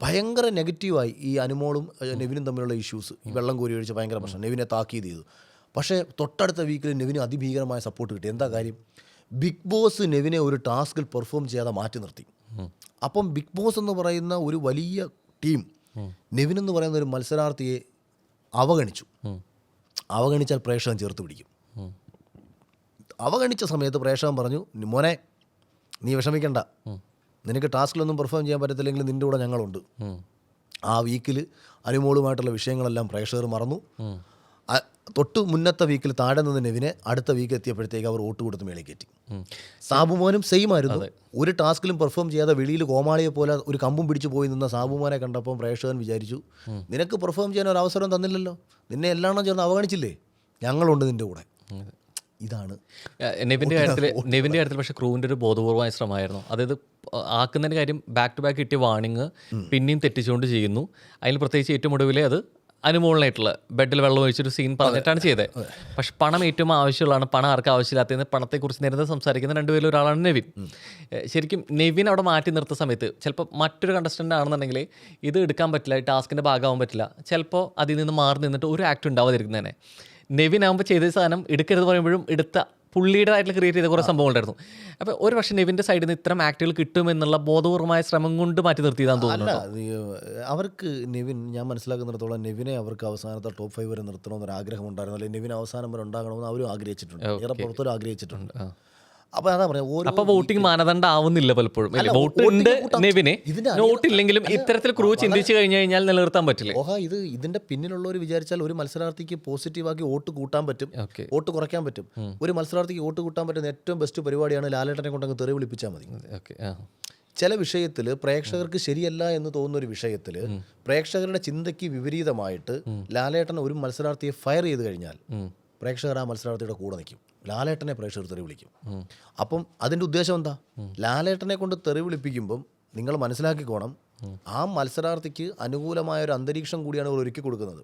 ഭയങ്കര നെഗറ്റീവായി ഈ അനുമോളും നെവിനും തമ്മിലുള്ള ഇഷ്യൂസ്. ഈ വെള്ളം കോരി ഒഴിച്ച് ഭയങ്കര പ്രശ്നം, നെവിനെ താക്കീത് ചെയ്തു. പക്ഷേ തൊട്ടടുത്ത വീക്കിൽ നെവിന് അതിഭീകരമായ സപ്പോർട്ട് കിട്ടി. എന്താ കാര്യം? ബിഗ് ബോസ് നെവിനെ ഒരു ടാസ്കിൽ പെർഫോം ചെയ്യാതെ മാറ്റി നിർത്തി. അപ്പം ബിഗ് ബോസ് എന്ന് പറയുന്ന ഒരു വലിയ ടീം നെവിൻ എന്ന് പറയുന്ന ഒരു മത്സരാർത്ഥിയെ അവഗണിച്ചു. അവഗണിച്ചാൽ പ്രേക്ഷകൻ ചേർത്ത് പിടിക്കും. അവഗണിച്ച സമയത്ത് പ്രേക്ഷകൻ പറഞ്ഞു, മോനെ നീ വിഷമിക്കണ്ട, നിനക്ക് ടാസ്കിലൊന്നും പെർഫോം ചെയ്യാൻ പറ്റത്തില്ലെങ്കിൽ നിൻ്റെ കൂടെ ഞങ്ങളുണ്ട്. ആ വീക്കിൽ അനുമോളുമായിട്ടുള്ള വിഷയങ്ങളെല്ലാം പ്രേക്ഷകർ മറന്നു. തൊട്ട് മുന്നത്തെ വീക്കിൽ താഴെ നിന്ന് നെവിനെ അടുത്ത വീക്ക് എത്തിയപ്പോഴത്തേക്ക് അവർ വോട്ട് കൊടുത്ത് മേളിൽ കയറ്റി. സാബുമോനും സെയിം ആയിരുന്നു. ഒരു ടാസ്കിലും പെർഫോം ചെയ്യാതെ വെളിയിൽ കോമാളിയെ പോലെ ഒരു കമ്പും പിടിച്ചു പോയി നിന്ന സാബുമോനെ കണ്ടപ്പോൾ പ്രേക്ഷകൻ വിചാരിച്ചു, നിനക്ക് പെർഫോം ചെയ്യാൻ ഒരു അവസരം തന്നില്ലല്ലോ, നിന്നെ എല്ലാം ചേർന്ന് അവഗണിച്ചില്ലേ, ഞങ്ങളുണ്ട് നിൻ്റെ കൂടെ. ഇതാണ് നെവിൻ്റെ കാര്യത്തിൽ. പക്ഷേ ക്രൂവിൻ്റെ ഒരു ബോധപൂർവമായ ശ്രമമായിരുന്നു. അതായത് ആക്കുന്നതിൻ്റെ കാര്യം ബാക്ക് ടു ബാക്ക് കിട്ടിയ വാണിങ് പിന്നെയും തെറ്റിച്ചുകൊണ്ട് ചെയ്യുന്നു. അതിൽ പ്രത്യേകിച്ച് ഏറ്റവും ഒടുവിൽ അത് അനുമോളനായിട്ടുള്ള ബെഡിൽ വെള്ളം ഒഴിച്ചൊരു സീൻ പറഞ്ഞിട്ടാണ് ചെയ്തത്. പക്ഷെ പണം ഏറ്റവും ആവശ്യമുള്ളതാണ്, പണം ആർക്കും ആവശ്യമില്ലാത്തതിന് പണത്തെക്കുറിച്ച് നേരത്തെ സംസാരിക്കുന്ന രണ്ടുപേരും ഒരാളാണ് നെവിൻ. ശരിക്കും നെവിൻ അവിടെ മാറ്റി നിർത്തുന്ന സമയത്ത് ചിലപ്പോൾ മറ്റൊരു കണ്ടസ്റ്റൻ്റ് ആണെന്നുണ്ടെങ്കിൽ ഇത് എടുക്കാൻ പറ്റില്ല, ഈ ടാസ്കിൻ്റെ ഭാഗമാകാൻ പറ്റില്ല, ചിലപ്പോൾ അതിൽ നിന്ന് മാറി നിന്നിട്ട് ഒരു ആക്ട് ഉണ്ടാവാതിരിക്കുന്നതന്നെ. നെവിൻ ആകുമ്പോൾ ചെയ്ത സാധനം എടുക്കരുത് പറയുമ്പോഴും എടുത്ത പുള്ളിയുടേതായിട്ട് ക്രിയേറ്റ് ചെയ്ത കുറേ സംഭവങ്ങളുണ്ടായിരുന്നു. അപ്പോൾ ഒരു പക്ഷേ നെവിൻ്റെ സൈഡിൽ നിന്ന് ഇത്തരം ആക്ടുകൾ കിട്ടുമെന്നുള്ള ബോധപൂർവമായ ശ്രമം കൊണ്ട് മാറ്റി നിർത്തിയതാന്ന് തോന്നുന്നു. അവർക്ക് നെവിൻ, ഞാൻ മനസ്സിലാക്കുന്നിടത്തോളം നെവിനെ അവർക്ക് അവസാനത്തെ ടോപ്പ് 5 വരെ നിർത്തണമെന്നൊരു ആഗ്രഹം ഉണ്ടായിരുന്നു. അല്ലെങ്കിൽ നെവിൻ അവസാനം വരെ ഉണ്ടാകണമെന്ന് അവരും ആഗ്രഹിച്ചിട്ടുണ്ട്, ഏറെ പുറത്തൊരു ആഗ്രഹിച്ചിട്ടുണ്ട്. അപ്പോൾ അതാ പറയുക, അപ്പോൾ വോട്ടിംഗ് മാനദണ്ഡം ആവുന്നില്ല പലപ്പോഴും. വോട്ട് ഉണ്ട് നെവിന്, വോട്ടില്ലെങ്കിലും ഇത്തരത്തിൽ ക്രൂ ചിന്തിച്ചു കഴിഞ്ഞാൽ നിലനിർത്താൻ പറ്റില്ല. ഇതിന്റെ പിന്നിലുള്ളവർ വിചാരിച്ചാൽ ഒരു മത്സരാർത്ഥിക്ക് പോസിറ്റീവാക്കി വോട്ട് കൂട്ടാൻ പറ്റും, വോട്ട് കുറയ്ക്കാൻ പറ്റും. ഒരു മത്സരാർത്ഥിക്ക് വോട്ട് കൂട്ടാൻ പറ്റുന്ന ഏറ്റവും ബെസ്റ്റ് പരിപാടിയാണ് ലാലേട്ടനെ കൊണ്ടങ്ങ് തെറി വിളിപ്പിച്ചാൽ മതി. ചില വിഷയത്തിൽ പ്രേക്ഷകർക്ക് ശരിയല്ല എന്ന് തോന്നുന്ന ഒരു വിഷയത്തിൽ പ്രേക്ഷകരുടെ ചിന്തയ്ക്ക് വിപരീതമായിട്ട് ലാലേട്ടൻ ഒരു മത്സരാർത്ഥിയെ ഫയർ ചെയ്ത് കഴിഞ്ഞാൽ പ്രേക്ഷകർ ആ മത്സരാർത്ഥിയുടെ കൂടെ നിൽക്കും. ലാലേട്ടനെ പ്രേക്ഷകർ തെറി വിളിക്കും. അപ്പം അതിൻ്റെ ഉദ്ദേശം എന്താ? ലാലേട്ടനെ കൊണ്ട് തെറി വിളിപ്പിക്കുമ്പം നിങ്ങൾ മനസ്സിലാക്കിക്കോണം, ആ മത്സരാർത്ഥിക്ക് അനുകൂലമായ ഒരു അന്തരീക്ഷം കൂടിയാണ് ഇവർ ഒരുക്കി കൊടുക്കുന്നത്.